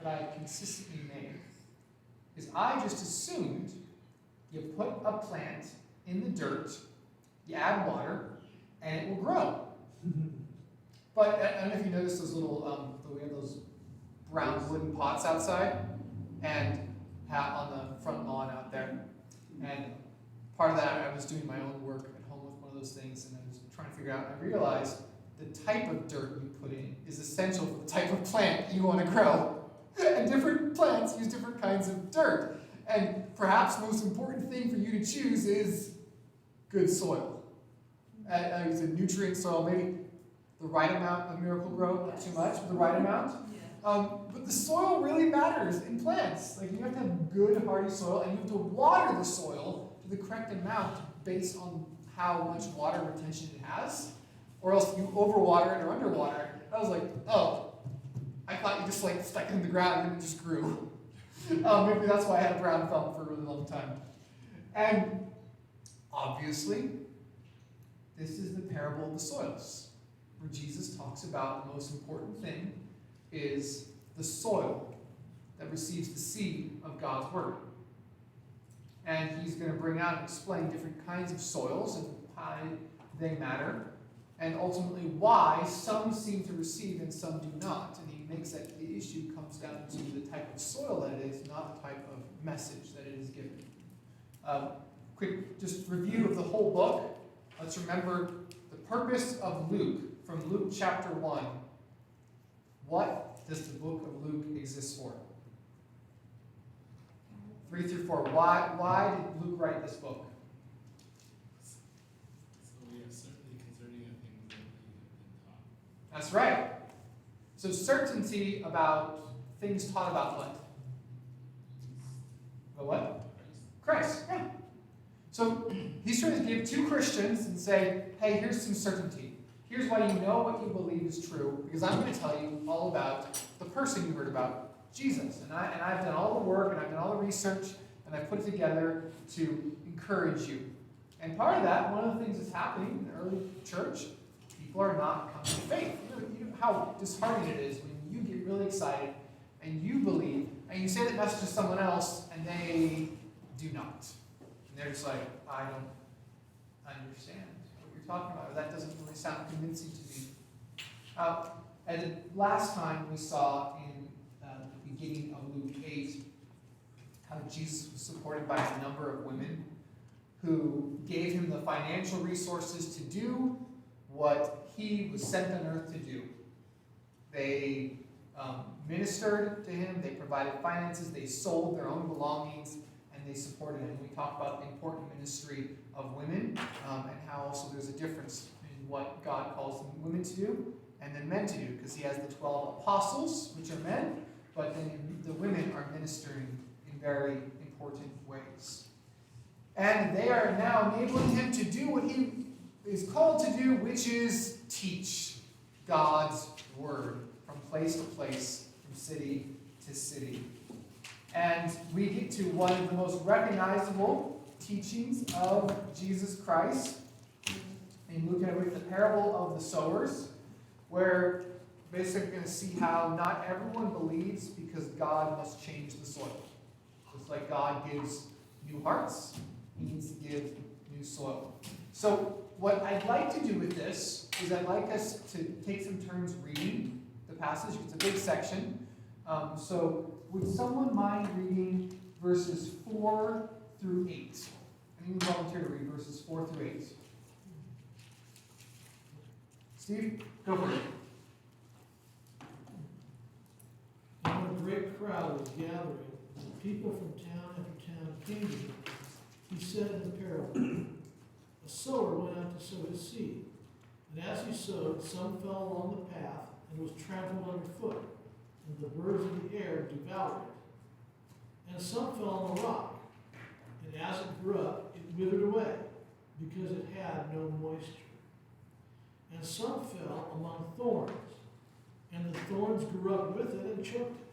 that I consistently make is I just assumed you put a plant in the dirt, you add water, and it will grow. But I don't know if you noticed those little, we have those brown wooden pots outside, and on the front lawn out there. And part of that, I was doing my own work at home with one of those things, and I was trying to figure out, and I realized the type of dirt you put in is essential for the type of plant you want to grow. And different plants use different kinds of dirt. And perhaps the most important thing for you to choose is good soil. It's a nutrient soil, maybe the right amount of Miracle-Gro, not too much, but the right amount. But the soil really matters in plants. Like, you have to have good, hardy soil, and you have to water the soil to the correct amount based on how much water retention it has, or else you overwater it or underwater it. I was like, oh, I thought you just like stuck it in the ground and it just grew. Maybe that's why I had a brown thumb for a really long time. And obviously, this is the parable of the soils, where Jesus talks about the most important thing is the soil that receives the seed of God's word. And he's going to bring out and explain different kinds of soils and how they matter, and ultimately why some seem to receive and some do not. And he makes that the issue comes down to the type of soil that it is, not the type of message that it is given. Quick just review of the whole book. Let's remember the purpose of Luke from Luke chapter 1. What does the book of Luke exist for? 3 through 4. Why did Luke write this book? So we are certainly concerning the things that we have been taught. That's right. So certainty about things taught about what? About what? Christ. Yeah. So he's trying to give two Christians and say, hey, here's some certainty. Here's why you know what you believe is true, because I'm going to tell you all about the person you heard about, Jesus. And I've done all the work, and I've done all the research, and I've put it together to encourage you. And part of that, one of the things that's happening in the early church, people are not coming to faith. You know how disheartening it is when you get really excited, and you believe, and you say that message to someone else, and they do not. And they're just like, I don't understand what you're talking about. Or that doesn't really sound convincing to me. And the last time we saw in the beginning of Luke 8 how Jesus was supported by a number of women who gave him the financial resources to do what he was sent on earth to do. They ministered to him, they provided finances, they sold their own belongings, and they supported him. We talked about the important ministry of women and how also there's a difference in what God calls women to do and then men to do, because he has the 12 apostles, which are men, but then the women are ministering in very important ways. And they are now enabling him to do what he is called to do, which is teach God's word from place to place, from city to city. And we get to one of the most recognizable teachings of Jesus Christ in Luke, with the parable of the sowers, where basically we're going to see how not everyone believes because God must change the soil. Just like God gives new hearts, he needs to give new soil. So what I'd like to do with this is I'd like us to take some turns reading the passage. It's a big section. So would someone mind reading verses 4 through 8? Anyone volunteer to read verses 4 through 8? Steve, go for it. And when a great crowd was gathering, and people from town after town came to him, he said in the parable, a sower went out to sow his seed. And as he sowed, some fell along the path and was trampled underfoot, and the birds of the air devoured it. And some fell on the rock, and as it grew up, it withered away, because it had no moisture. And some fell among thorns, and the thorns grew up with it and choked it.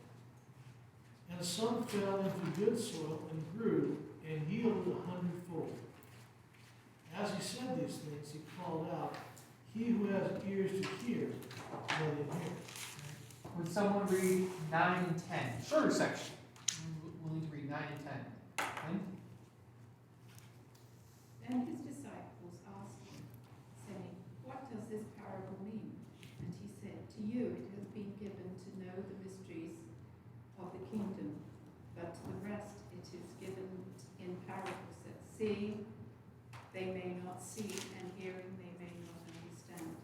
And some fell into good soil and grew and yielded 100-fold. As he said these things, he called out, he who has ears to hear, let him hear. Would someone read 9 and 10? Shorter section. We'll need to read 9 and 10. Lynn? Then his disciples asked him, saying, "What does this parable mean?" And he said, "To you it has been given to know the mysteries of the kingdom, but to the rest it is given in parables, that seeing they may not see, and hearing they may not understand."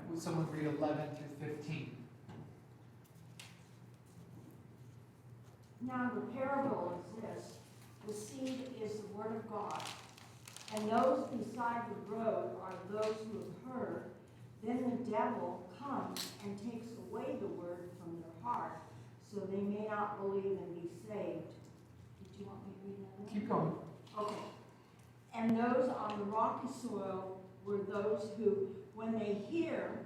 Would someone read 11 through 15? Now the parable is this: the seed is the word of God, and those beside the road are those who have heard. Then the devil comes and takes away the word from their heart, so they may not believe and be saved. Did you want me to read that? Keep going. Okay. And those on the rocky soil were those who, when they hear,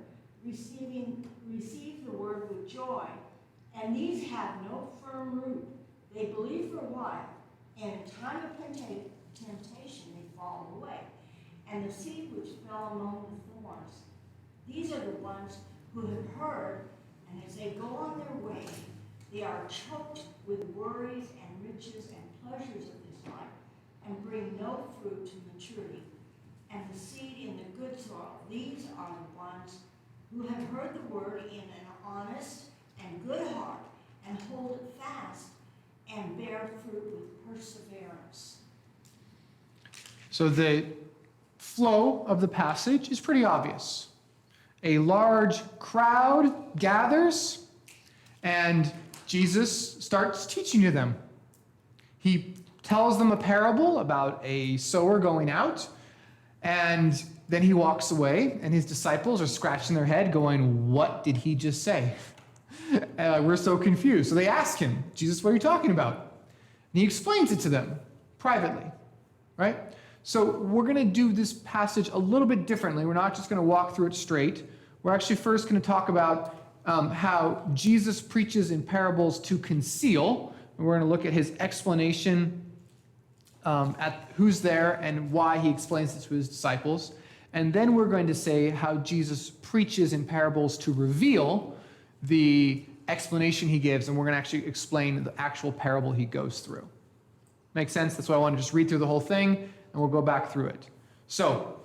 receive the word with joy. And these have no firm root. They believe for a while, and in time of temptation they fall away. And the seed which fell among the thorns, these are the ones who have heard, and as they go on their way, they are choked with worries and riches and pleasures of this life, and bring no fruit to maturity. And the seed in the good soil, these are the ones who have heard the word in an honest and good heart, and hold it fast, and bear fruit with perseverance. So the flow of the passage is pretty obvious. A large crowd gathers, and Jesus starts teaching to them. He tells them a parable about a sower going out, and then he walks away, and his disciples are scratching their head going, "What did he just say?" We're so confused. So they ask him, "Jesus, what are you talking about?" And he explains it to them privately, right? So we're going to do this passage a little bit differently. We're not just going to walk through it straight. We're actually first going to talk about how Jesus preaches in parables to conceal. And we're going to look at his explanation at who's there and why he explains it to his disciples. And then we're going to say how Jesus preaches in parables to reveal the explanation he gives, and we're going to actually explain the actual parable he goes through. Make sense? That's why I want to just read through the whole thing, and we'll go back through it. So,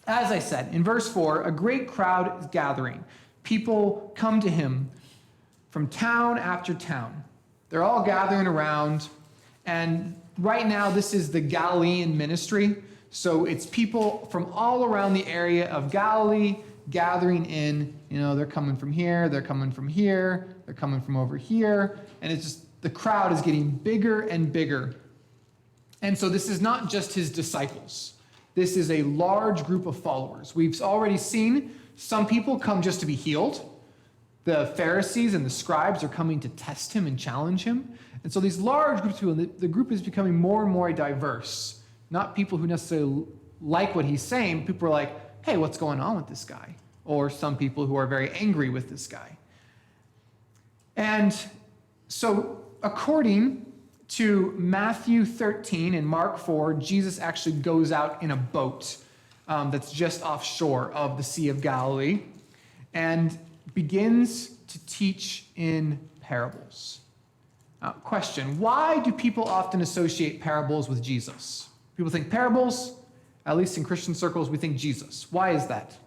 as I said, in verse 4, a great crowd is gathering. People come to him from town after town. They're all gathering around, and right now this is the Galilean ministry. So it's people from all around the area of Galilee gathering in. They're coming from here, they're coming from here, they're coming from over here, and it's just the crowd is getting bigger and bigger. And so this is not just his disciples. This is a large group of followers. We've already seen some people come just to be healed. The Pharisees and the scribes are coming to test him and challenge him. And so these large groups of people, the group is becoming more and more diverse. Not people who necessarily like what he's saying. People are like, "Hey, what's going on with this guy?" Or some people who are very angry with this guy. And so according to Matthew 13 and Mark 4, Jesus actually goes out in a boat that's just offshore of the Sea of Galilee and begins to teach in parables. Question: why do people often associate parables with Jesus? People think parables, at least in Christian circles, we think Jesus. Why is that?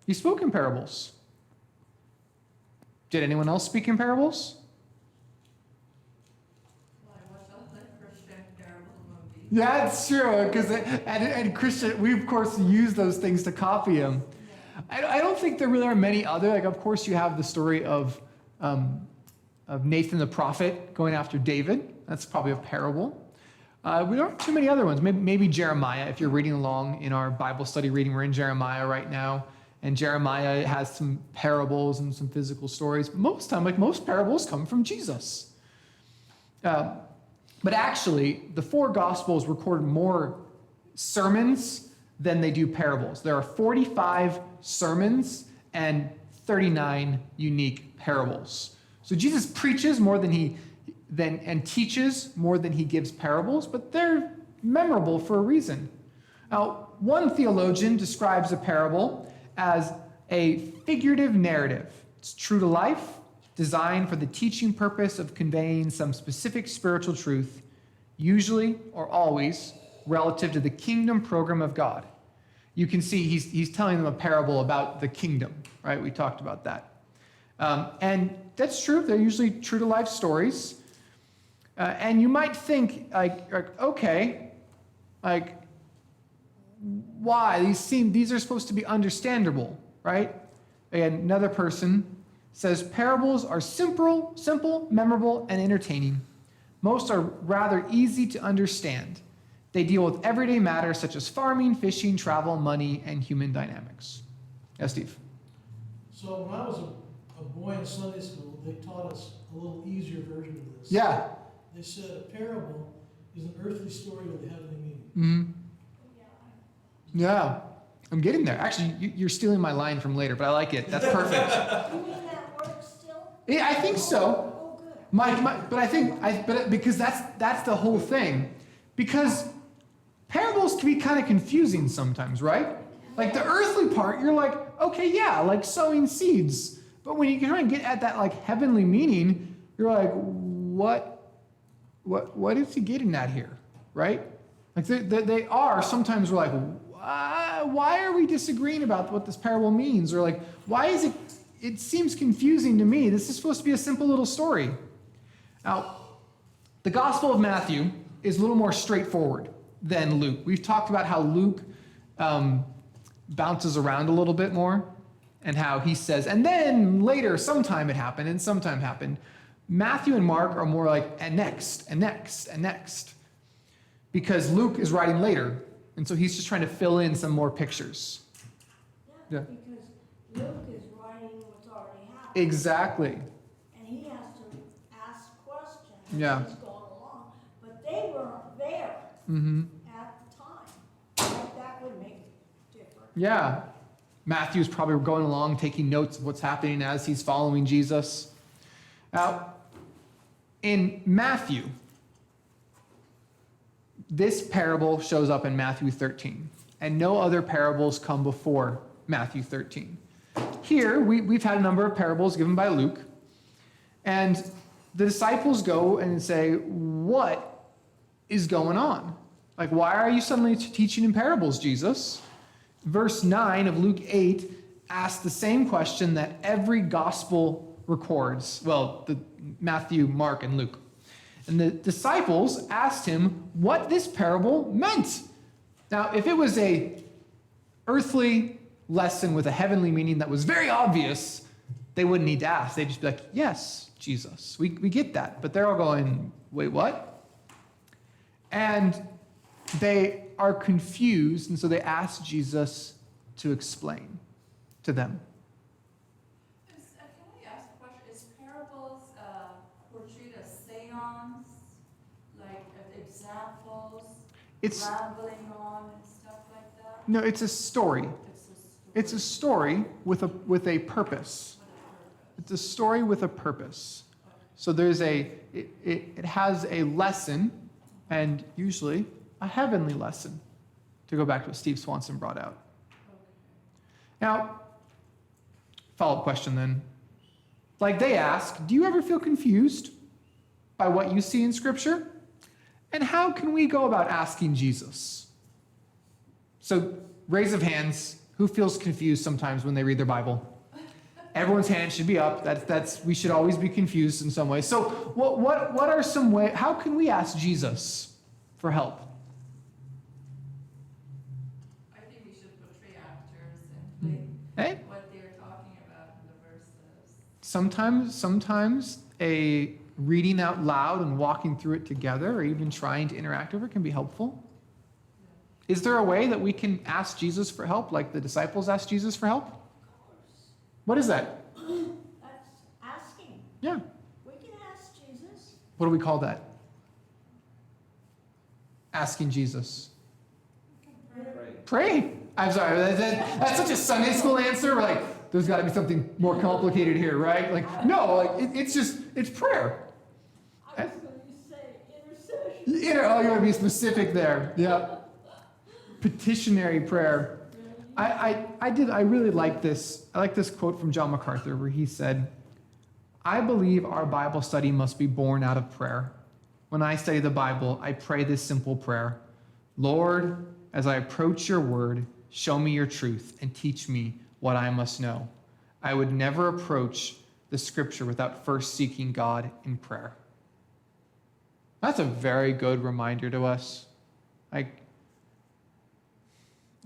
He spoke in parables. Did anyone else speak in parables? Well, I watch all the Christian parable movies. Yeah, it's true. Because and Christian, we of course use those things to copy him. I don't think there really are many other. Like, of course, you have the story of Nathan the prophet going after David. That's probably a parable. We don't have too many other ones. Maybe Jeremiah. If you're reading along in our Bible study reading, we're in Jeremiah right now. And Jeremiah has some parables and some physical stories. But most time, like most parables, come from Jesus. But actually, the four Gospels record more sermons than they do parables. There are 45 sermons and 39 unique parables. So Jesus preaches more and teaches more than he gives parables, but they're memorable for a reason. Now, one theologian describes a parable as a figurative narrative. It's true to life, designed for the teaching purpose of conveying some specific spiritual truth, usually or always relative to the kingdom program of God. You can see he's telling them a parable about the kingdom, right? We talked about that. And that's true. They're usually true to life stories. And you might think, okay, why? These are supposed to be understandable, right? And another person says parables are simple, memorable, and entertaining. Most are rather easy to understand. They deal with everyday matters such as farming, fishing, travel, money, and human dynamics. Yes, Steve? So when I was a boy in Sunday school, they taught us a little easier version of this. Yeah. They said a parable is an earthly story with a heavenly meaning. Mm-hmm. Yeah. I'm getting there. Actually, you're stealing my line from later, but I like it. That's perfect. You mean that works still? Yeah, I think so. Oh, good. But because that's the whole thing. Because parables can be kind of confusing sometimes, right? Like the earthly part, you're like, okay, yeah, like sowing seeds. But when you try and get at that like heavenly meaning, you're like, what is he getting at here, right? Like they are sometimes we're like, why are we disagreeing about what this parable means? Or like, why is it seems confusing to me. This is supposed to be a simple little story. Now, the Gospel of Matthew is a little more straightforward than Luke. We've talked about how Luke bounces around a little bit more and how he says, and then later, sometime it happened, and sometime happened. Matthew and Mark are more like, and next, and next, and next. Because Luke is writing later, and so he's just trying to fill in some more pictures. Yeah, Yeah. because Luke is writing what's already happened. Exactly. And he has to ask questions Yeah. as he's going along. But they weren't there Mm-hmm. at the time. Like, that would make it different. Yeah. Matthew's probably going along, taking notes of what's happening as he's following Jesus. Now, in Matthew, this parable shows up in Matthew 13, and no other parables come before Matthew 13. Here, we've had a number of parables given by Luke, and the disciples go and say, what is going on? Like, why are you suddenly teaching in parables, Jesus? Verse 9 of Luke 8 asks the same question that every gospel records. Well, Matthew, Mark, and Luke. And the disciples asked him what this parable meant. Now, if it was a earthly lesson with a heavenly meaning that was very obvious, they wouldn't need to ask. They'd just be like, yes, Jesus, we get that. But they're all going, wait, what? And they are confused, and so they ask Jesus to explain to them. Can we ask a question? Is parables portrayed as seance, like examples, It's rambling on and stuff like that? no, it's a story. It's a story. It's a story with a purpose. With a purpose. It's a story with a purpose. So there's it has a lesson, and usually a heavenly lesson, to go back to what Steve Swanson brought out. Now, follow-up question then. Like they ask, do you ever feel confused by what you see in Scripture? And how can we go about asking Jesus? So, raise of hands, who feels confused sometimes when they read their Bible? Everyone's hand should be up. That's we should always be confused in some way. So, what are some ways? How can we ask Jesus for help? I think we should portray actors and play Hey, what they're talking about in the verses. sometimes a reading out loud and walking through it together, or even trying to interact with it, can be helpful. Is there a way that we can ask Jesus for help, like the disciples asked Jesus for help? Of course. What is that? That's asking. Yeah. We can ask Jesus. What do we call that? Asking Jesus. Pray. I'm sorry. That's such a Sunday school answer. We're like, there's got to be something more complicated here, right? Like, no, like it's prayer. I was going to say intercession. You want to be specific there. Yeah. Petitionary prayer. I really like this. I like this quote from John MacArthur where he said, I believe our Bible study must be born out of prayer. When I study the Bible, I pray this simple prayer: Lord, as I approach your word, show me your truth and teach me what I must know. I would never approach the scripture without first seeking God in prayer. That's a very good reminder to us. Like,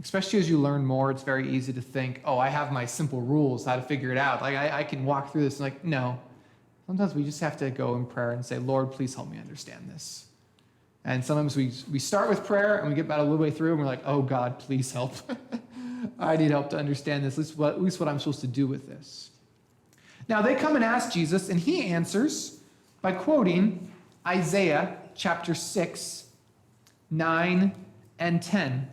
especially as you learn more, it's very easy to think, oh, I have my simple rules, how to figure it out. Like, I can walk through this. And like, no. Sometimes we just have to go in prayer and say, Lord, please help me understand this. And sometimes we start with prayer and we get about a little way through and we're like, oh, God, please help. I need help to understand this, at least what I'm supposed to do with this. Now, they come and ask Jesus, and he answers by quoting Isaiah chapter 6, 9, and 10.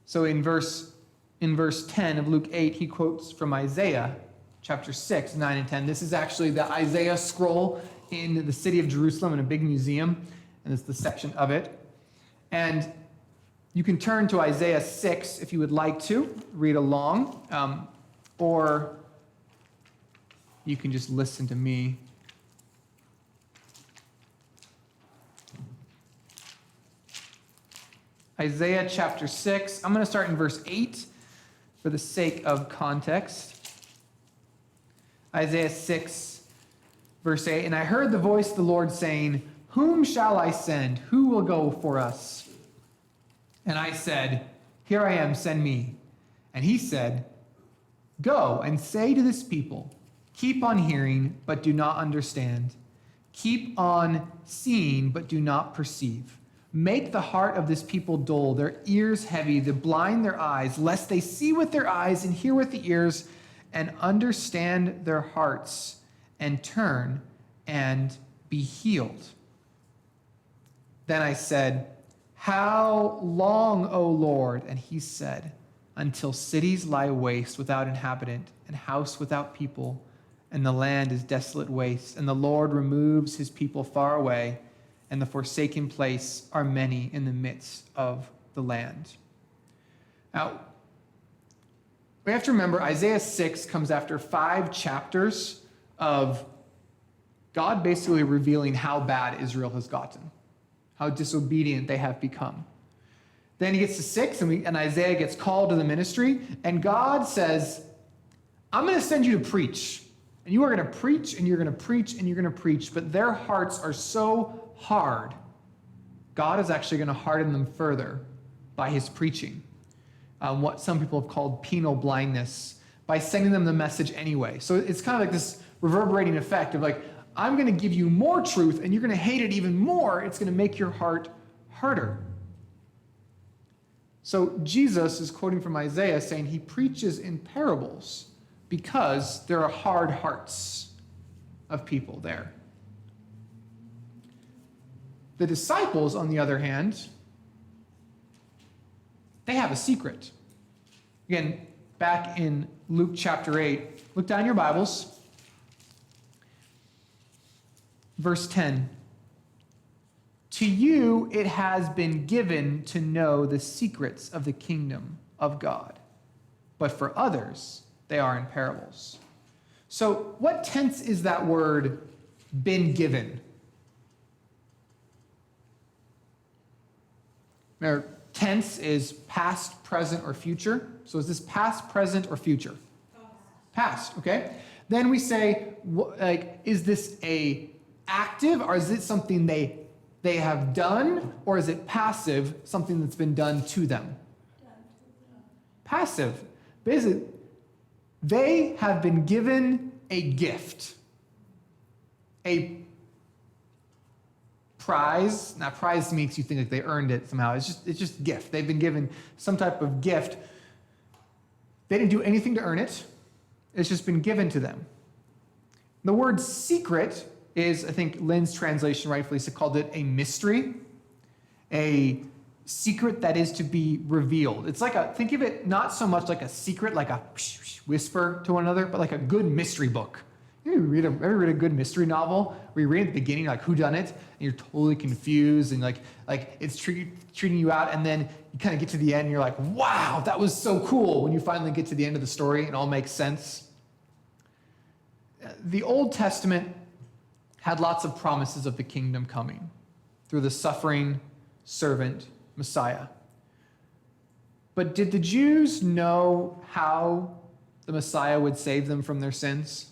So in verse 10 of Luke 8, he quotes from Isaiah chapter 6, 9, and 10. This is actually the Isaiah scroll in the city of Jerusalem in a big museum, and it's the section of it. And you can turn to Isaiah 6 if you would like to read along, or you can just listen to me. Isaiah chapter 6. I'm going to start in verse 8 for the sake of context. Isaiah 6, verse 8. And I heard the voice of the Lord saying, whom shall I send? Who will go for us? And I said, here I am, send me. And he said, go and say to this people, keep on hearing, but do not understand. Keep on seeing, but do not perceive. Make the heart of this people dull, their ears heavy, to blind their eyes, lest they see with their eyes and hear with the ears and understand their hearts and turn and be healed. Then I said, how long, O Lord? And he said, until cities lie waste without inhabitant and house without people, and the land is desolate waste, and the Lord removes his people far away, and the forsaken place are many in the midst of the land. Now, we have to remember Isaiah 6 comes after 5 chapters of God basically revealing how bad Israel has gotten, how disobedient they have become. Then he gets to 6, and Isaiah gets called to the ministry, and God says, I'm going to send you to preach. And you are going to preach, and you're going to preach, and you're going to preach, but their hearts are so hard. God is actually going to harden them further by his preaching. What some people have called penal blindness, by sending them the message anyway. So it's kind of like this reverberating effect of like, I'm going to give you more truth, and you're going to hate it even more. It's going to make your heart harder. So Jesus is quoting from Isaiah saying he preaches in parables because there are hard hearts of people there. The disciples, on the other hand, they have a secret. Again, back in Luke chapter 8, look down your Bibles. Verse 10. To you it has been given to know the secrets of the kingdom of God, but for others they are in parables. So what tense is that word, been given? Remember, tense is past, present, or future. So is this past, present, or future? Past, okay? Then we say, like, is this a active, or is it something they have done, or is it passive, something that's been done to them? Passive. Basically, they have been given a gift, a prize. Now, prize makes you think like they earned it somehow. It's just gift. They've been given some type of gift. They didn't do anything to earn it. It's just been given to them. The word secret is, I think Lynn's translation rightfully called it a mystery, a secret that is to be revealed. It's like think of it not so much like a secret, like a whisper to one another, but like a good mystery book. You ever read a good mystery novel where you read at the beginning, like who done it, and you're totally confused, and like it's treating you out, and then you kind of get to the end, and you're like, wow, that was so cool when you finally get to the end of the story, and it all makes sense. The Old Testament had lots of promises of the kingdom coming through the suffering servant Messiah. But did the Jews know how the Messiah would save them from their sins?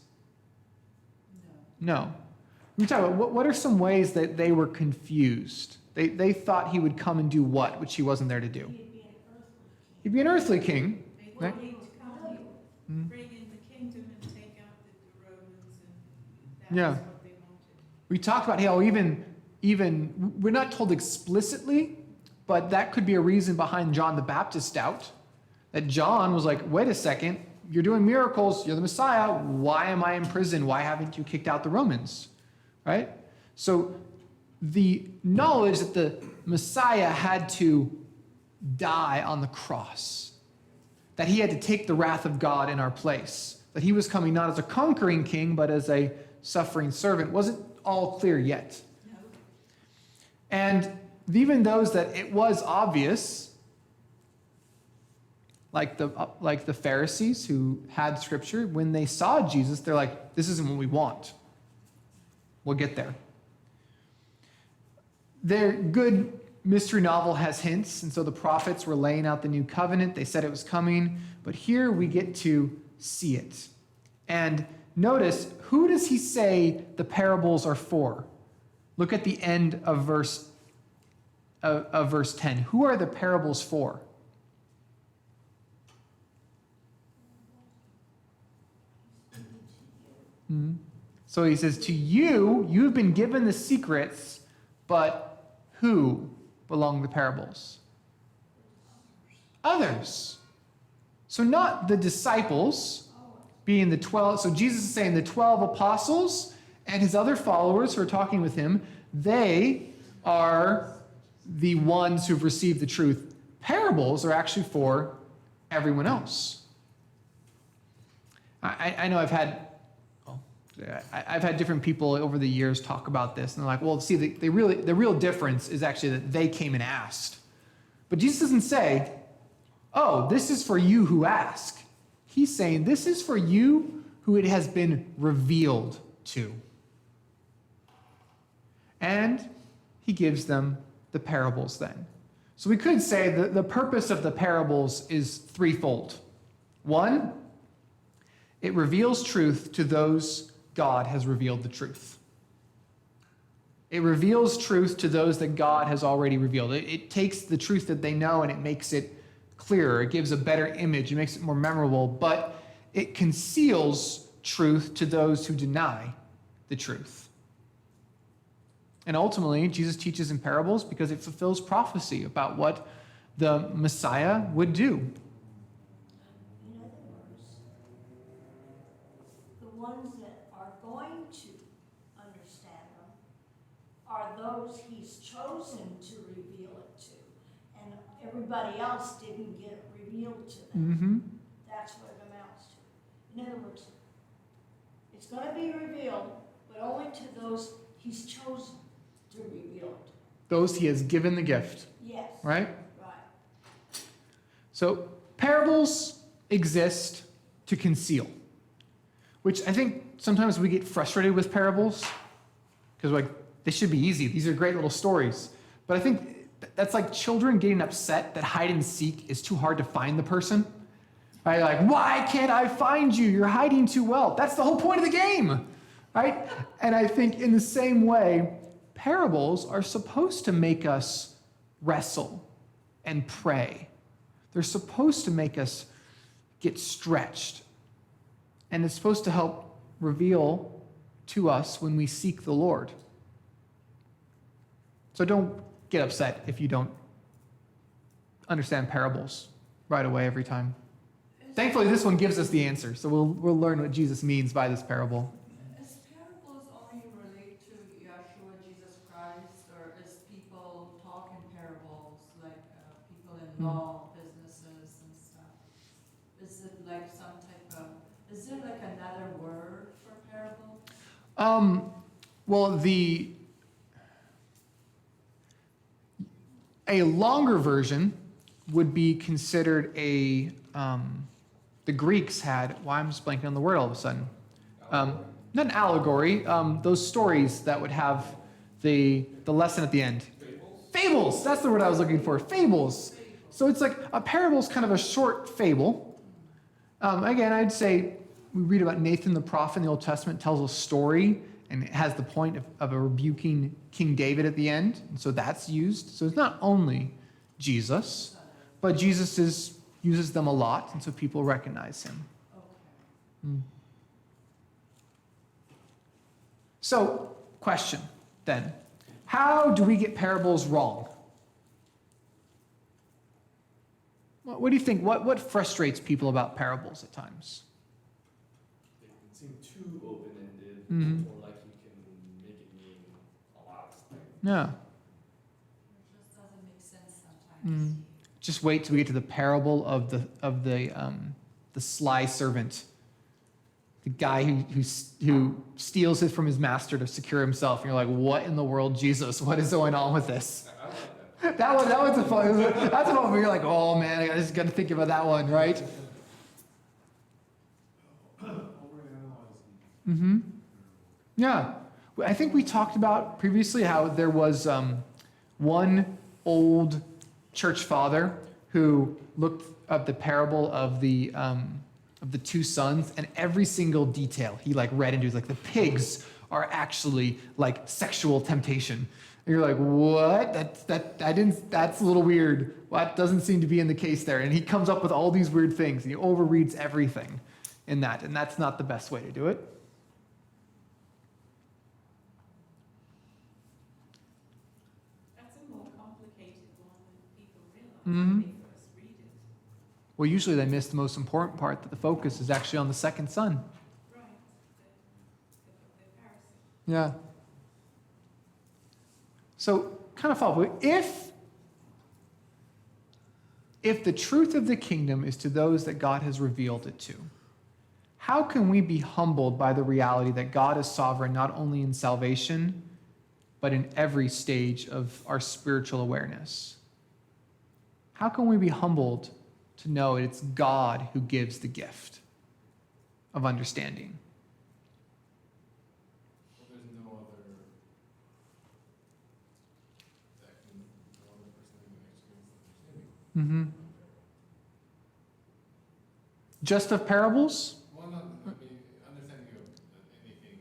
No. We talk about what are some ways that they were confused? They thought he would come and do what, which he wasn't there to do. He'd be an earthly king. He'd be an earthly king. They Right? wanted to come Mm. bring in the kingdom and take out the Romans, and that Yeah. was what they wanted. We talked about how even we're not told explicitly, but that could be a reason behind John the Baptist's doubt. That John was like, wait a second, you're doing miracles, you're the Messiah, why am I in prison? Why haven't you kicked out the Romans? Right? So the knowledge that the Messiah had to die on the cross, that he had to take the wrath of God in our place, that he was coming not as a conquering king, but as a suffering servant, wasn't all clear yet. No. And even those that it was obvious, like the Pharisees who had scripture, when they saw Jesus, they're like, this isn't what we want. We'll get there. Their good mystery novel has hints, and so the prophets were laying out the new covenant. They said it was coming, but here we get to see it. And notice, who does he say the parables are for? Look at the end of verse 10. Who are the parables for? Mhm. So he says, to you, you've been given the secrets, but who belong the parables? Others. So not the disciples, being the 12. So Jesus is saying the 12 apostles and his other followers who are talking with him, they are the ones who've received the truth. Parables are actually for everyone else. I know I've had different people over the years talk about this, and they're like, well, see, the real difference is actually that they came and asked. But Jesus doesn't say, oh, this is for you who ask. He's saying, this is for you who it has been revealed to. And he gives them the parables then. So we could say that the purpose of the parables is threefold. One, it reveals truth to those God has revealed the truth. It reveals truth to those that God has already revealed. It takes the truth that they know and it makes it clearer. It gives a better image. It makes it more memorable. But it conceals truth to those who deny the truth. And ultimately, Jesus teaches in parables because it fulfills prophecy about what the Messiah would do. In other words, the ones that are going to understand them are those he's chosen to reveal it to. And everybody else didn't get it revealed to them. Mm-hmm. That's what it amounts to. In other words, it's going to be revealed, but only to those he's chosen to reveal it. Those he has given the gift, Yes. right? Right. So parables exist to conceal, which I think sometimes we get frustrated with parables because we're like, they should be easy. These are great little stories. But I think that's like children getting upset that hide and seek is too hard to find the person. Right? Like, why can't I find you? You're hiding too well. That's the whole point of the game, right? And I think in the same way, parables are supposed to make us wrestle and pray. They're supposed to make us get stretched. And it's supposed to help reveal to us when we seek the Lord. So don't get upset if you don't understand parables right away every time. Thankfully, this one gives us the answer, so we'll learn what Jesus means by this parable. Is parables only relate to Yeshua, Jesus Christ, or is people talk in parables, like people in law, businesses and stuff? Is it like some type of, Is there like another word for parable? Well, a longer version would be considered the Greeks had, why I'm just blanking on the word all of a sudden. Not an allegory, those stories that would have the lesson at the end. Fables, that's the word I was looking for, fables. So it's like a parable is kind of a short fable. Again, I'd say we read about Nathan the prophet in the Old Testament, tells a story, and it has the point of a rebuking King David at the end. And so that's used. So it's not only Jesus, but Jesus uses them a lot, and so people recognize him. Okay. So, question then. How do we get parables wrong? What do you think? What frustrates people about parables at times? They can seem too open-ended, Mhm. or like you can make it mean a lot of things. Yeah. It just doesn't make sense sometimes. Just wait till we get to the parable of the sly servant, the guy who steals it from his master to secure himself. And you're like, what in the world, Jesus? What is going on with this? I like that. That one's a fun. That's a one where you're like, oh man, I just got to think about that one, right? Mm-hmm. Yeah, I think we talked about previously how there was one old church father who looked at the parable of the two sons, and every single detail he like read into. Like the pigs are actually like sexual temptation. And you're like, what? That's a little weird. Well, that doesn't seem to be in the case there. And he comes up with all these weird things, and he overreads everything in that, and that's not the best way to do it. That's a more complicated one than people realize Mhm. when they first read it. Well, usually they miss the most important part, that the focus is actually on the second son. Right. The comparison. Yeah. So, kind of follow up. If the truth of the kingdom is to those that God has revealed it to, how can we be humbled by the reality that God is sovereign not only in salvation, but in every stage of our spiritual awareness? How can we be humbled to know it's God who gives the gift of understanding? Well, there's no other person that can actually gives understanding. Mm-hmm. Just of parables? Well, not, I mean, understanding of anything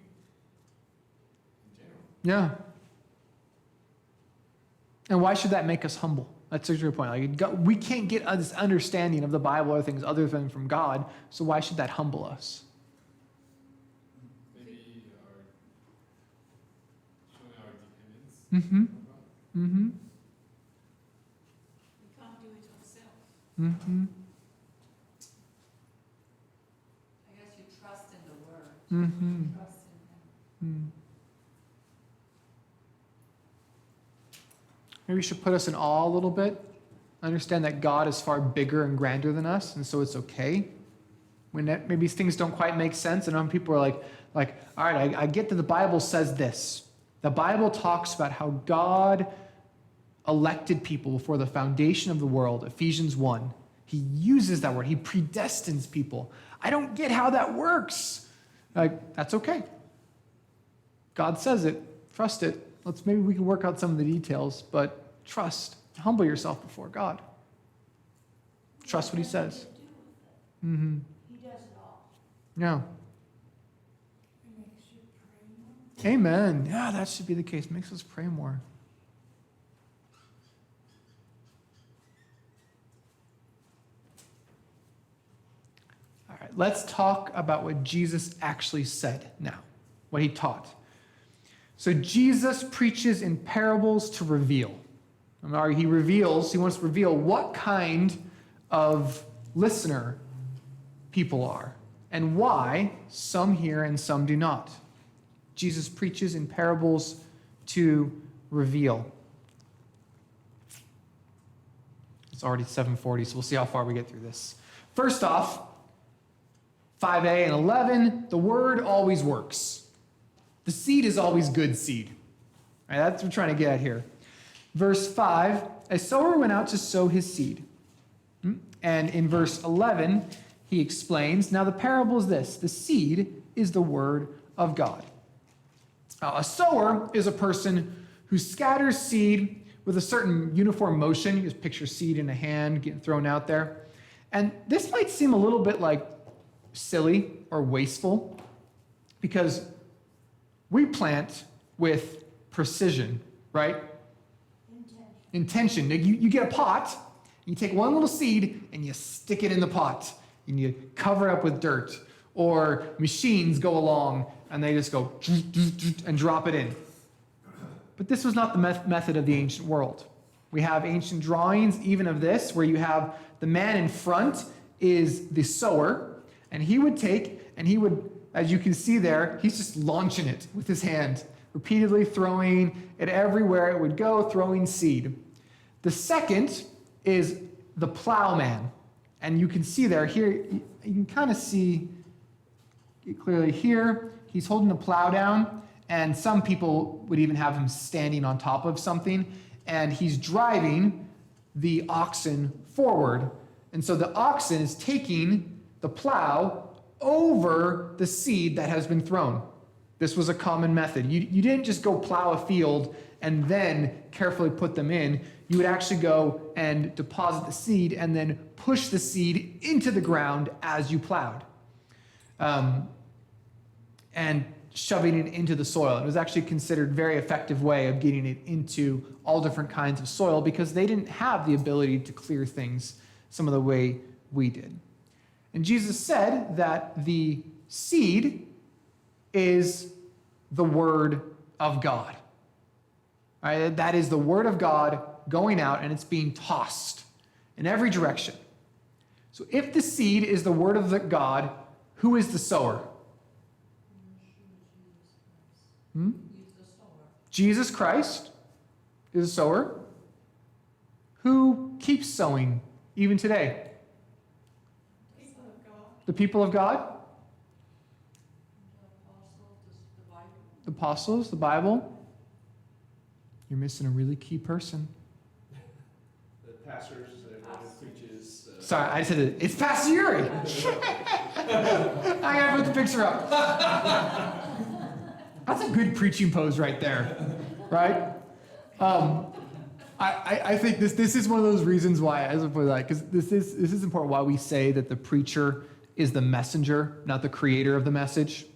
in general. Yeah. And why should that make us humble? That's a good point. Like, we can't get this understanding of the Bible or things other than from God, so why should that humble us? Maybe showing our dependence Mm-hmm. on God. Mm-hmm. We can't do it ourselves. Mm-hmm. I guess you trust in the word. Mm-hmm. Trust in him. Maybe we should put us in awe a little bit. Understand that God is far bigger and grander than us, and so it's okay. When maybe things don't quite make sense, and people are like, all right, I get that the Bible says this. The Bible talks about how God elected people before the foundation of the world, Ephesians 1. He uses that word. He predestines people. I don't get how that works. Like, that's okay. God says it. Trust it. Maybe we can work out some of the details, but trust. Humble yourself before God. Trust what he says. Mm-hmm. He does it all. Yeah. It makes you pray more. Amen. Yeah, that should be the case. Makes us pray more. All right, let's talk about what Jesus actually said now, what he taught. So Jesus preaches in parables to reveal. He wants to reveal what kind of listener people are and why some hear and some do not. Jesus preaches in parables to reveal. It's already 7:40, so we'll see how far we get through this. First off, 5a and 11, the word always works. The seed is always good seed. All right, that's what we're trying to get at here. Verse 5, a sower went out to sow his seed. And in verse 11, he explains, now the parable is this: the seed is the word of God. A sower is a person who scatters seed with a certain uniform motion. You just picture seed in a hand getting thrown out there. And this might seem a little bit like silly or wasteful, because we plant with precision, right? Intention. You get a pot, you take one little seed and you stick it in the pot and you cover it up with dirt. Or machines go along and they just go and drop it in. But this was not the method of the ancient world. We have ancient drawings even of this, where you have the man in front is the sower, and he would take and he would, as you can see there, he's just launching it with his hand, repeatedly throwing it everywhere it would go, throwing seed. The second is the plowman. And you can see there, here, you can kind of see it clearly here. He's holding a plow down, and some people would even have him standing on top of something, and he's driving the oxen forward. And so the oxen is taking the plow over the seed that has been thrown. This was a common method. You didn't just go plow a field and then carefully put them in. You would actually go and deposit the seed and then push the seed into the ground as you plowed. And shoving it into the soil. It was actually considered a very effective way of getting it into all different kinds of soil, because they didn't have the ability to clear things some of the way we did. And Jesus said that the seed is the word of God. All right, that is the word of God going out, and it's being tossed in every direction. So if the seed is the word of God, who is the sower? He's the sower. Jesus Christ is a sower. Who keeps sowing even today? People of God. The people of God? The apostles, the Bible. The apostles, the Bible? You're missing a really key person. The pastors, everyone who preaches. Sorry, I said it. It's Pastor Yuri. I gotta put the picture up. That's a good preaching pose right there, right? I think this is one of those reasons why, as I put that, because this is important. Why we say that the preacher is the messenger, not the creator of the message.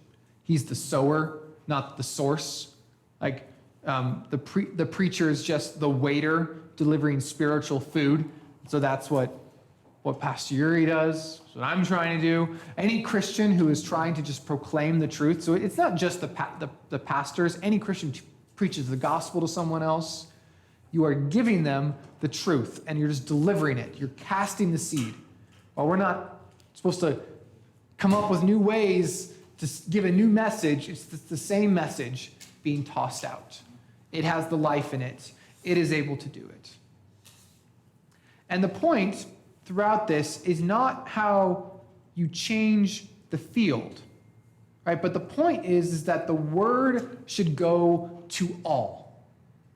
He's the sower, not the source. Like the preacher is just the waiter delivering spiritual food. So that's what Pastor Yuri does. That's what I'm trying to do. Any Christian who is trying to just proclaim the truth. So it's not just the pastors. Any Christian preaches the gospel to someone else. You are giving them the truth, and you're just delivering it. You're casting the seed. While we're not supposed to come up with new ways to give a new message, it's the same message being tossed out. It has the life in it. It is able to do it. And the point throughout this is not how you change the field, right? But the point is that the word should go to all.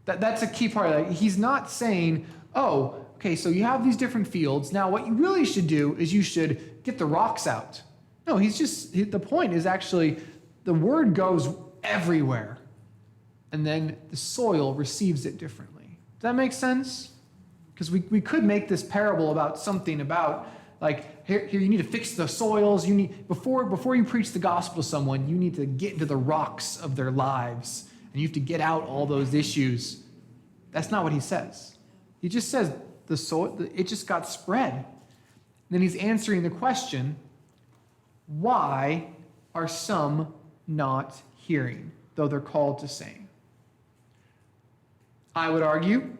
That's a key part. Like, he's not saying, oh, okay, so you have these different fields. Now what you really should do is you should get the rocks out. No, the point is actually the word goes everywhere, and then the soil receives it differently. Does that make sense? Because we could make this parable about something about, like, here you need to fix the soils. You need before you preach the gospel to someone, you need to get into the rocks of their lives, and you have to get out all those issues. That's not what he says. He just says the soil, it just got spread. And then he's answering the question, why are some not hearing, though they're called to sing? I would argue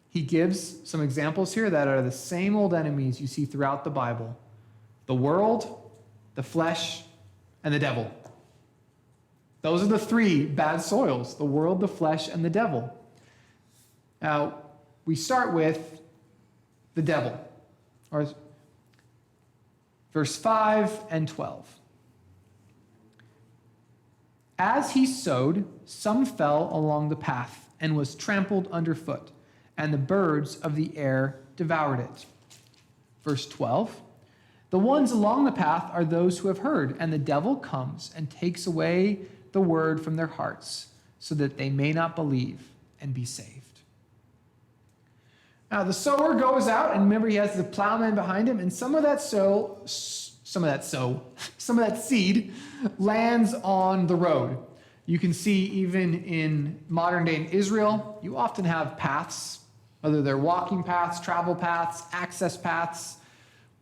he gives some examples here that are the same old enemies you see throughout the Bible: the world, the flesh, and the devil. Those are the three bad soils: the world, the flesh, and the devil. Now, we start with the devil. Or verse 5 and 12. As he sowed, some fell along the path and was trampled underfoot, and the birds of the air devoured it. Verse 12. The ones along the path are those who have heard, and the devil comes and takes away the word from their hearts, so that they may not believe and be saved. Now the sower goes out, and remember he has the plowman behind him, and some of that seed lands on the road. You can see even in modern day in Israel, you often have paths, whether they're walking paths, travel paths, access paths,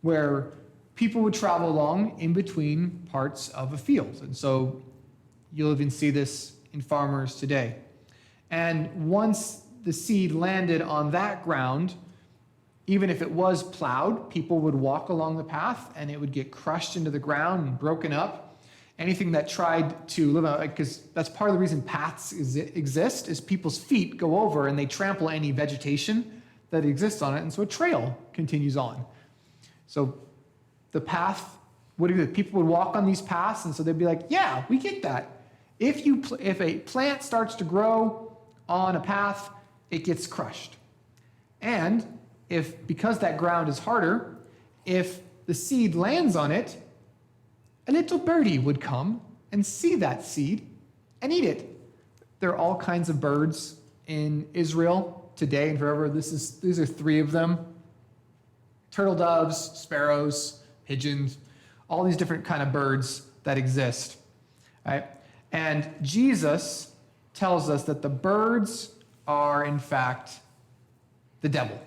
where people would travel along in between parts of a field. And so you'll even see this in farmers today. And once the seed landed on that ground, even if it was plowed, people would walk along the path and it would get crushed into the ground and broken up. Anything that tried to live out, because that's part of the reason paths exist, is people's feet go over and they trample any vegetation that exists on it, and so a trail continues on. So the path, people would walk on these paths, and so they'd be like, yeah, we get that. If a plant starts to grow on a path, it gets crushed. And because that ground is harder, if the seed lands on it, a little birdie would come and see that seed and eat it. There are all kinds of birds in Israel today and forever. These are 3 of them. Turtle doves, sparrows, pigeons, all these different kind of birds that exist. Right? And Jesus tells us that the birds are, in fact, the devil.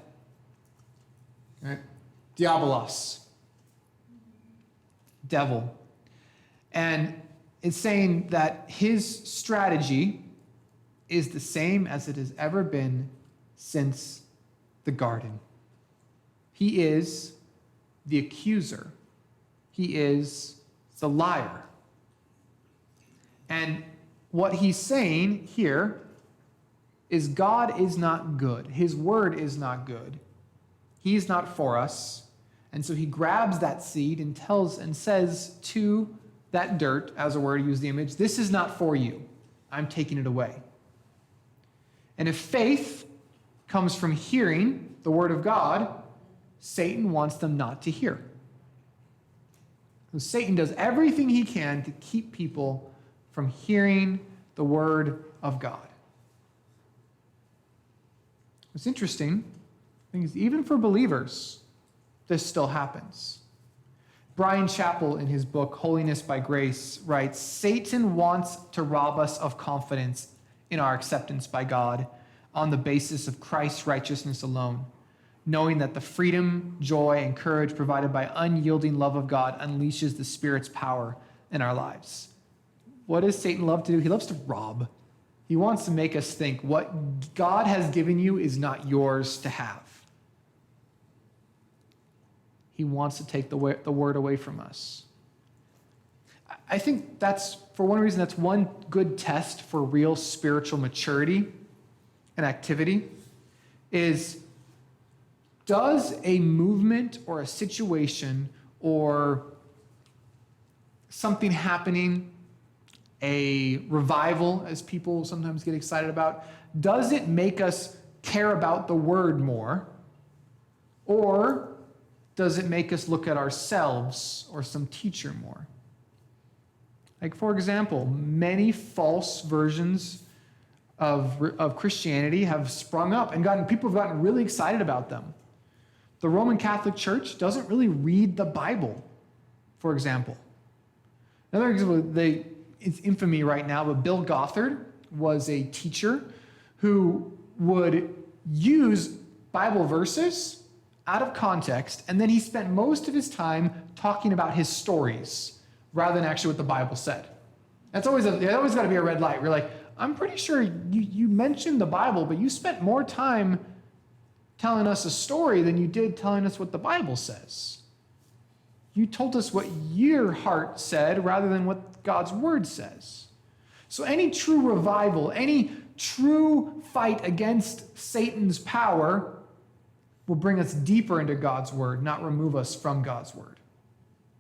Right? Diabolos. Devil. And it's saying that his strategy is the same as it has ever been since the garden. He is the accuser. He is the liar. And what he's saying here is God is not good. His word is not good. He's not for us. And so he grabs that seed and says to that dirt, as a word, use the image, this is not for you. I'm taking it away. And if faith comes from hearing the word of God, Satan wants them not to hear. So Satan does everything he can to keep people from hearing the word of God. What's interesting, I think, is even for believers, this still happens. Brian Chappell, in his book, Holiness by Grace, writes, Satan wants to rob us of confidence in our acceptance by God on the basis of Christ's righteousness alone, knowing that the freedom, joy, and courage provided by unyielding love of God unleashes the Spirit's power in our lives. What does Satan love to do? He loves to rob. He wants to make us think what God has given you is not yours to have. He wants to take the word away from us. I think that's, for one reason, that's one good test for real spiritual maturity and activity is, does a movement or a situation or something happening, a revival, as people sometimes get excited about, does it make us care about the word more? Or does it make us look at ourselves or some teacher more? Like, for example, many false versions of Christianity have sprung up and people have gotten really excited about them. The Roman Catholic Church doesn't really read the Bible, for example. Another example, it's infamy right now, but Bill Gothard was a teacher who would use Bible verses out of context, and then he spent most of his time talking about his stories rather than actually what the Bible said. There's always got to be a red light. We're like, I'm pretty sure you mentioned the Bible, but you spent more time telling us a story than you did telling us what the Bible says. You told us what your heart said rather than what God's word says. So any true revival, any true fight against Satan's power will bring us deeper into God's word, not remove us from God's word.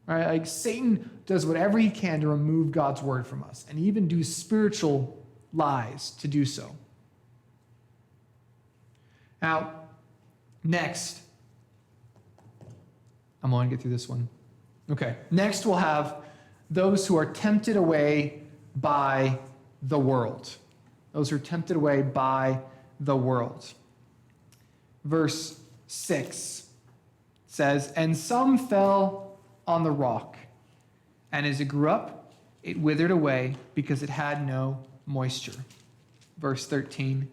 Right? Like Satan does whatever he can to remove God's word from us, and even do spiritual lies to do so. Now, next, I'm going to get through this one. Okay, next we'll have those who are tempted away by the world. Those who are tempted away by the world. Verse 6 says, "And some fell on the rock, and as it grew up, it withered away because it had no moisture." Verse 13,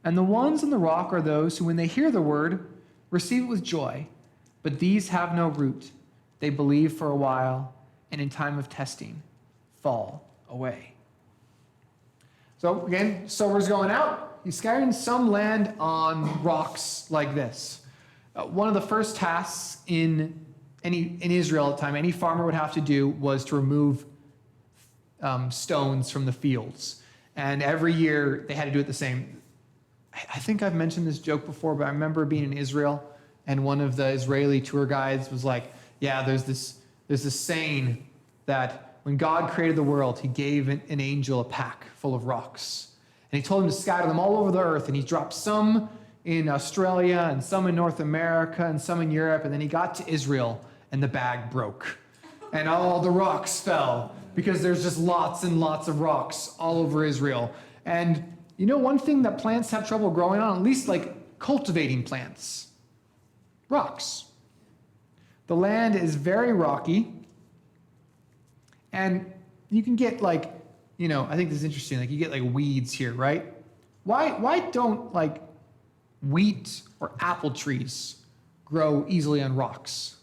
"And the ones on the rock are those who, when they hear the word, receive it with joy, but these have no root. They believe for a while, and in time of testing, fall away." So again, sower's going out. He's scattering some land on rocks like this. One of the first tasks in Israel at the time, any farmer would have to do was to remove stones from the fields. And every year they had to do it the same. I think I've mentioned this joke before, but I remember being in Israel, and one of the Israeli tour guides was like, yeah, there's this saying that when God created the world, he gave an angel a pack full of rocks. And he told him to scatter them all over the earth, and he dropped some in Australia, and some in North America, and some in Europe, and then he got to Israel, and the bag broke. And all the rocks fell, because there's just lots and lots of rocks all over Israel. And you know one thing that plants have trouble growing on, at least like cultivating plants? Rocks. The land is very rocky, and you can get like, I think this is interesting, like you get like weeds here, right? Why don't like wheat or apple trees grow easily on rocks?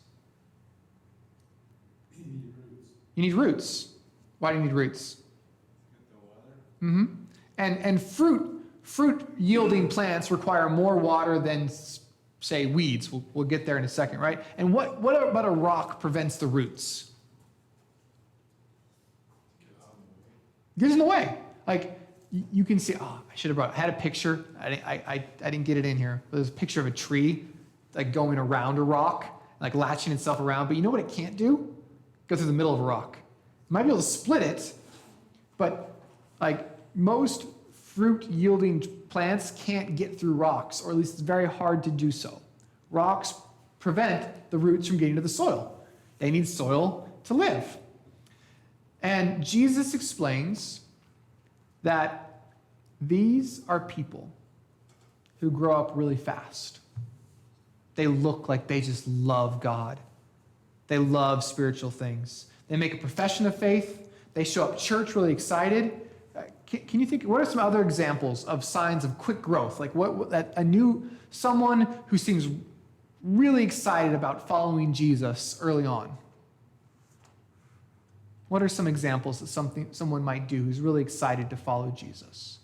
You need roots. Why do you need roots? Mm-hmm. And fruit yielding plants require more water than, say, weeds. We'll get there in a second, right? And what about a rock prevents the roots? Gets in the way. Like you can see. Oh, I had a picture. I didn't get it in here. But there's a picture of a tree like going around a rock, like latching itself around. But you know what it can't do? Go through the middle of a rock. It might be able to split it, but like most fruit yielding plants can't get through rocks, or at least it's very hard to do so. Rocks prevent the roots from getting to the soil. They need soil to live. And Jesus explains that these are people who grow up really fast. They look like they just love God. They love spiritual things. They make a profession of faith. They show up church really excited. Can you think, what are some other examples of signs of quick growth? Like someone who seems really excited about following Jesus early on. What are some examples of something someone might do who's really excited to follow Jesus?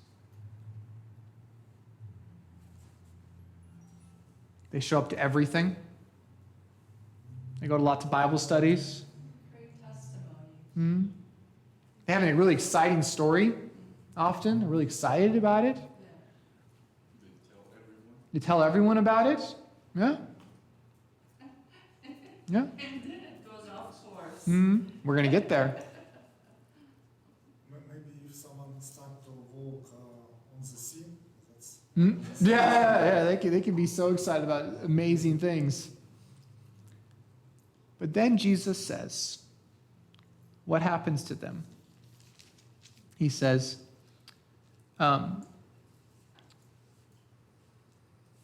They show up to everything. They go to lots of Bible studies. Great testimony. Mm-hmm. They have a really exciting story, often. They're really excited about it. Yeah. They tell everyone about it. Yeah. Yeah. And then it goes off course. Mm-hmm. We're going to get there. Maybe if someone start to walk on the sea, that's... Mm-hmm. Yeah. They can be so excited about amazing things. But then Jesus says, what happens to them? He says,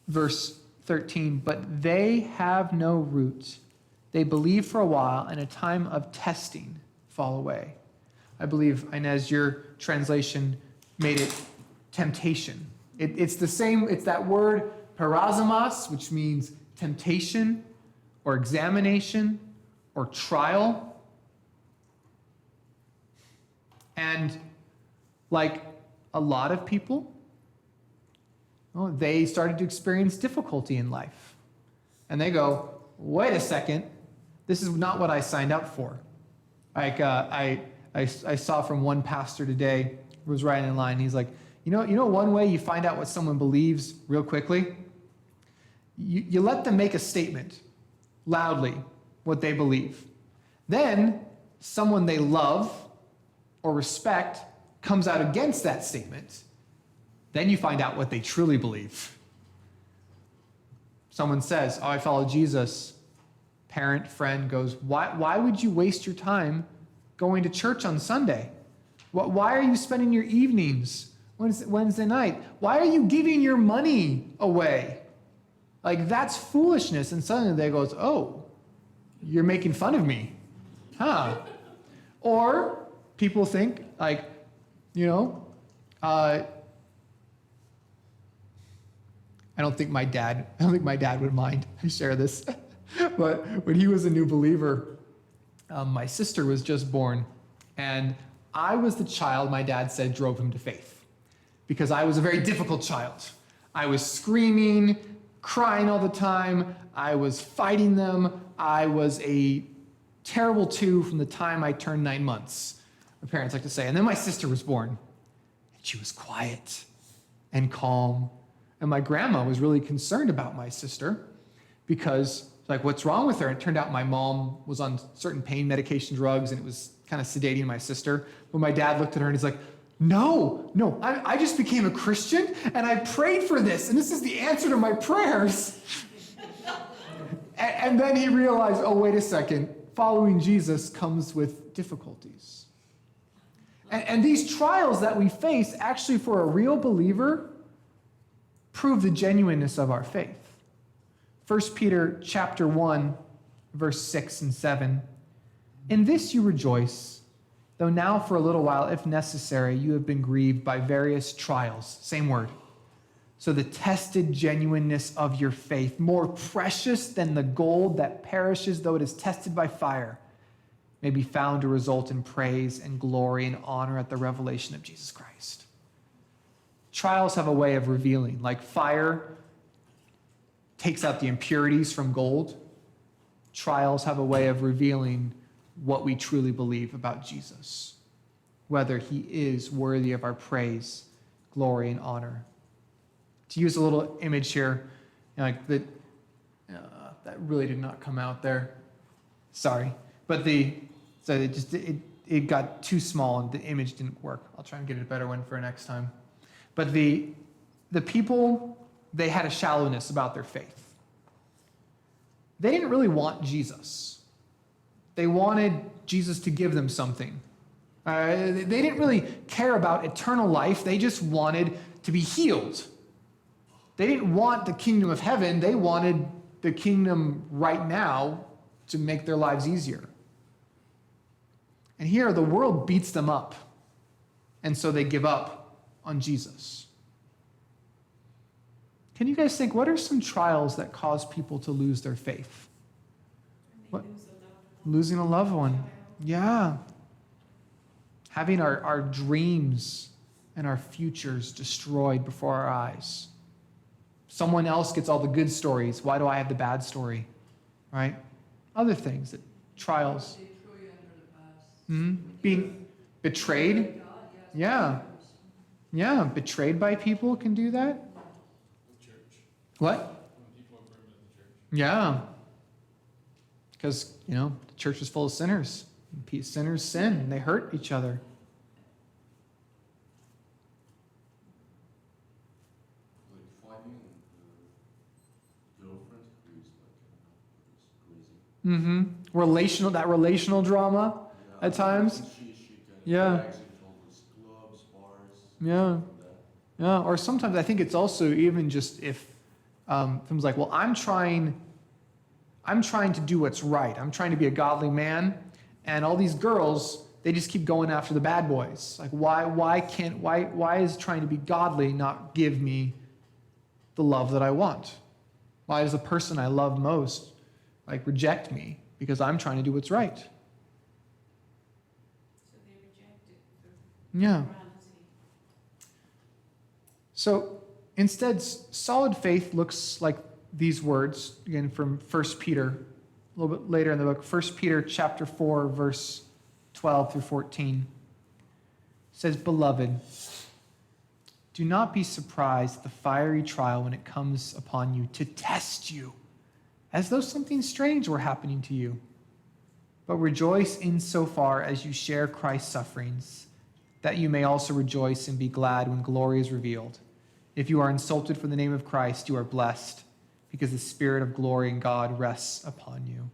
verse 13, "But they have no root. They believe for a while, and a time of testing fall away." I believe, Inez, your translation made it temptation. It's the same, it's that word peirazomas, which means temptation or examination or trial. And like a lot of people, they started to experience difficulty in life. And they go, wait a second, this is not what I signed up for. Like I saw from one pastor today who was writing in line, he's like, you know one way you find out what someone believes real quickly? You let them make a statement loudly, what they believe. Then someone they love or respect comes out against that statement. Then you find out what they truly believe. Someone says, "Oh, I follow Jesus." Parent, friend goes, why would you waste your time going to church on Sunday? Why are you spending your evenings Wednesday night? Why are you giving your money away? Like, that's foolishness. And suddenly they goes, "Oh, you're making fun of me." Huh? Or people think, like, I don't think my dad would mind I share this. But when he was a new believer, my sister was just born, and I was the child my dad said drove him to faith, because I was a very difficult child. I was screaming, crying all the time. I was fighting them. I was a terrible two from the time I turned 9 months, my parents like to say. And then my sister was born, and she was quiet and calm. And my grandma was really concerned about my sister because, like, what's wrong with her? And it turned out my mom was on certain pain medication drugs, and it was kind of sedating my sister. But my dad looked at her and he's like, no, I just became a Christian, and I prayed for this, and this is the answer to my prayers. And then he realized, oh, wait a second, following Jesus comes with difficulties. And these trials that we face, actually, for a real believer, prove the genuineness of our faith. 1 Peter chapter 1, verse 6 and 7. "In this you rejoice, though now for a little while, if necessary, you have been grieved by various trials." Same word. "So the tested genuineness of your faith, more precious than the gold that perishes though it is tested by fire, may be found to result in praise and glory and honor at the revelation of Jesus Christ." Trials have a way of revealing, like fire takes out the impurities from gold. Trials have a way of revealing what we truly believe about Jesus, whether he is worthy of our praise, glory, and honor. To use a little image here, like that really did not come out there. Sorry, but it got too small and the image didn't work. I'll try and get a better one for next time. But the people, they had a shallowness about their faith. They didn't really want Jesus. They wanted Jesus to give them something. They didn't really care about eternal life. They just wanted to be healed. They didn't want the kingdom of heaven. They wanted the kingdom right now to make their lives easier. And here, the world beats them up. And so they give up on Jesus. Can you guys think, what are some trials that cause people to lose their faith? What? Losing a loved one. Yeah. Having our dreams and our futures destroyed before our eyes. Someone else gets all the good stories. Why do I have the bad story? Right? Other things, that trials. They throw you under the bus. Being betrayed. Yeah. Yeah, betrayed by people can do that. The church. What? When people are burned at the church. Yeah. Because, the church is full of sinners. Sinners sin, and they hurt each other. Like finding a girlfriend who is crazy. That relational drama at times. She Yeah. drags into all these clubs, bars. Yeah. stuff like that. Yeah, or sometimes I think it's also even just if someone's like, well, I'm trying to do what's right. I'm trying to be a godly man, and all these girls, they just keep going after the bad boys. Like, why is trying to be godly not give me the love that I want? Why does the person I love most reject me because I'm trying to do what's right? So they reject it for Yeah. morality. So instead, solid faith looks like these words, again from 1 Peter, a little bit later in the book, 1 Peter chapter 4, verse 12 through 14. It says, "Beloved, do not be surprised at the fiery trial when it comes upon you to test you, as though something strange were happening to you. but rejoice insofar as you share Christ's sufferings, that you may also rejoice and be glad when glory is revealed. If you are insulted for the name of Christ, you are blessed, because the Spirit of glory and God rests upon you.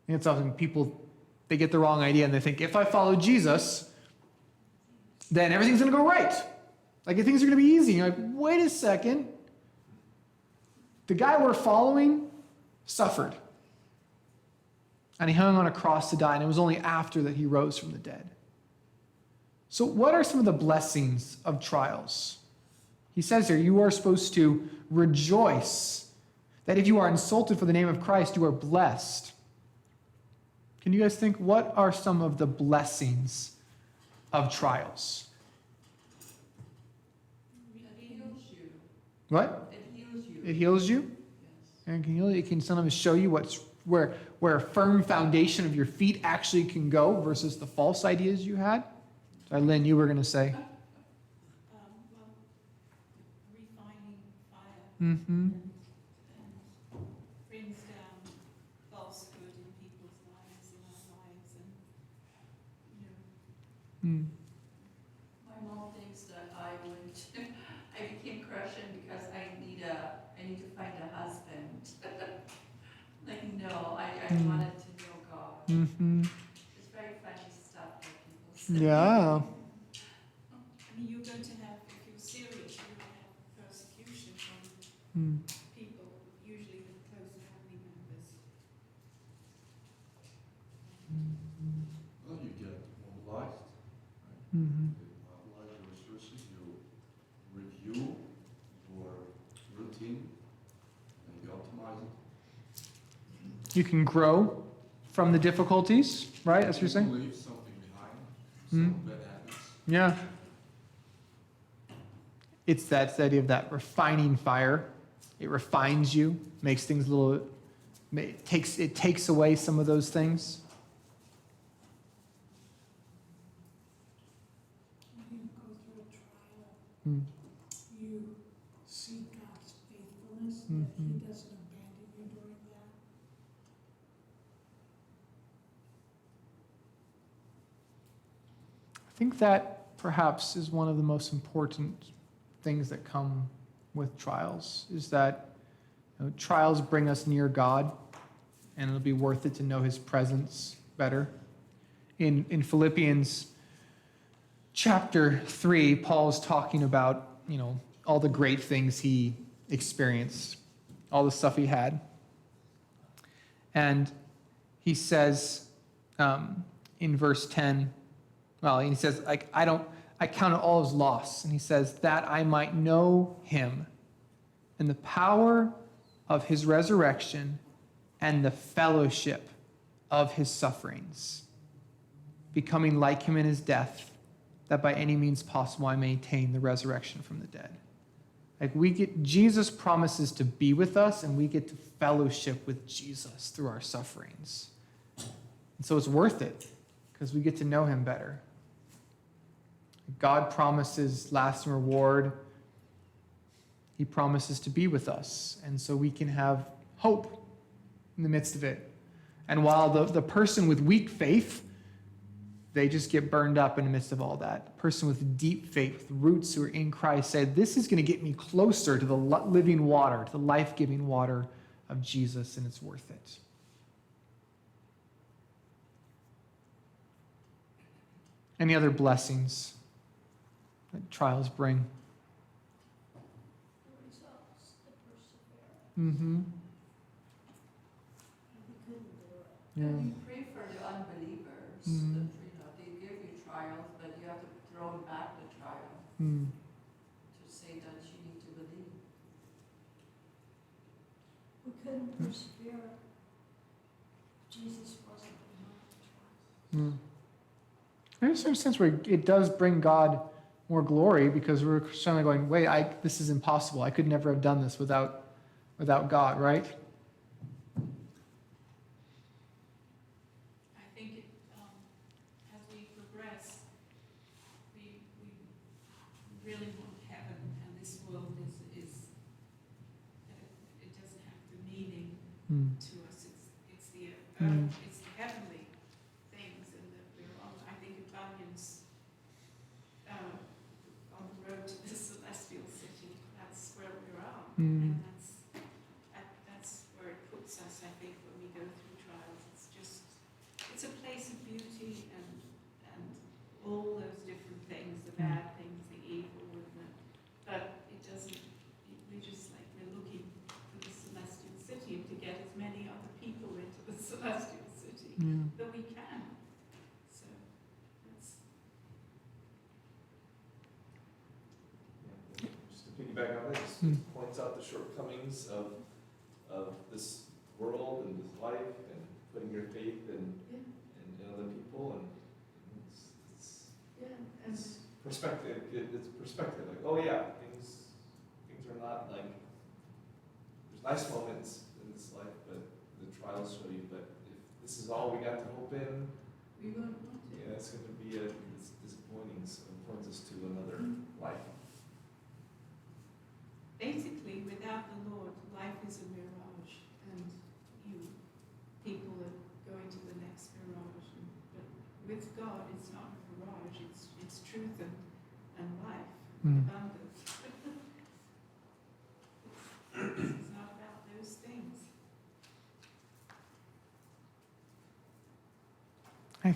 I think it's often people, they get the wrong idea and they think, if I follow Jesus, then everything's going to go right. Like, things are going to be easy. You're like, wait a second. The guy we're following suffered. And he hung on a cross to die, and it was only after that he rose from the dead. So what are some of the blessings of trials? He says here, you are supposed to rejoice that if you are insulted for the name of Christ, you are blessed. Can you guys think, what are some of the blessings of trials? It heals you. What? It heals you. It heals you? Yes. And it can sometimes show you where a firm foundation of your feet actually can go versus the false ideas you had. Sorry, Lynn, you were going to say. Well, refining fire Mm-hmm. and brings down falsehood in people's lives, in our lives, and, Mm. My mom thinks that I became Christian because I need to find a husband. Like, no, I wanted to know God. Mm-hmm. It's very funny stuff that people say. Yeah. I mean, you're going to have, if you're serious, you're going to have persecution from Mm. people, usually the close family members. Well, you get mobilized, Mm-hmm. you mobilize your resources, you review your routine, and you optimize it. You can grow from the difficulties, right? That's what you're saying? You leave something behind, Mm. some bad habits. Yeah. It's that idea of that refining fire. It refines you, makes things a little, it takes away some of those things. When you go through a trial, Mm. you see God's faithfulness, that Mhm. He doesn't abandon you during that. I think that perhaps is one of the most important things that come with trials, is that trials bring us near God, and it'll be worth it to know His presence better. In Philippians chapter 3, Paul's talking about, all the great things he experienced, all the stuff he had. And he says in verse 10, he says, I count it all as loss. And he says, that I might know Him and the power of His resurrection and the fellowship of His sufferings, becoming like Him in His death, that by any means possible I may attain the resurrection from the dead. Jesus promises to be with us, and we get to fellowship with Jesus through our sufferings. And so it's worth it, because we get to know Him better. God promises lasting reward. He promises to be with us, and so we can have hope in the midst of it. And while the person with weak faith, they just get burned up in the midst of all that. The person with deep faith, roots who are in Christ, said, this is going to get me closer to the living water, to the life-giving water of Jesus, and it's worth it. Any other blessings that trials bring? The results, the perseverance. Mm-hmm. We couldn't do it. Yeah. And you pray for the unbelievers, Mhm. they give you trials, but you have to throw back the trial Mm. to say that you need to believe. We couldn't persevere. Jesus wasn't behind the trials. Mm. There's a certain sense where it does bring God more glory, because we're suddenly going, wait, this is impossible. I could never have done this without God, right? I think as we progress, we really want heaven, and this world is it doesn't have the meaning Mm. to us. It's the Mm. it's the heavenly piggyback on that, just Hmm. points out the shortcomings of this world and this life, and putting your faith in other people, and it's Yeah, and it's perspective. It's perspective. Like, oh yeah, things are not like, there's nice moments in this life, but the trials show you. But if this is all we got to hope in, we won't want to. yeah, it's going to be it's disappointing. So it points us to another life. Basically, without the Lord, life is a mirage, and people are going to the next mirage. But with God, it's not a mirage; it's truth and life, abundance. It's not about those things. I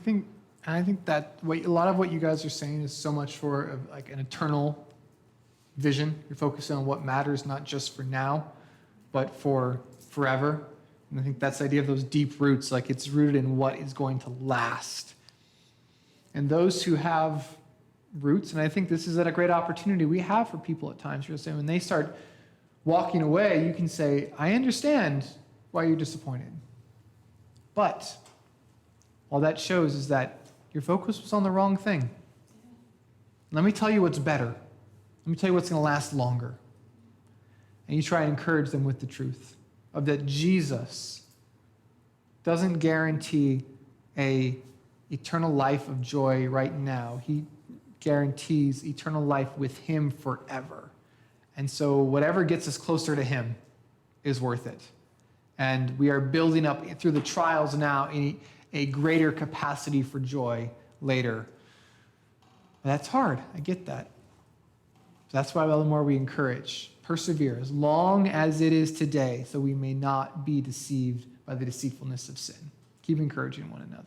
think that a lot of what you guys are saying is so much for like an eternal vision. You're focusing on what matters, not just for now, but for forever. And I think that's the idea of those deep roots, like it's rooted in what is going to last. And those who have roots, and I think this is a great opportunity we have for people at times. You're saying when they start walking away, you can say, I understand why you're disappointed. But all that shows is that your focus was on the wrong thing. Let me tell you what's better. Let me tell you what's going to last longer. And you try and encourage them with the truth of that Jesus doesn't guarantee a eternal life of joy right now. He guarantees eternal life with him forever. And so whatever gets us closer to him is worth it. And we are building up through the trials now a greater capacity for joy later. That's hard. I get that. That's why all the more we encourage, persevere as long as it is today, so we may not be deceived by the deceitfulness of sin. Keep encouraging one another.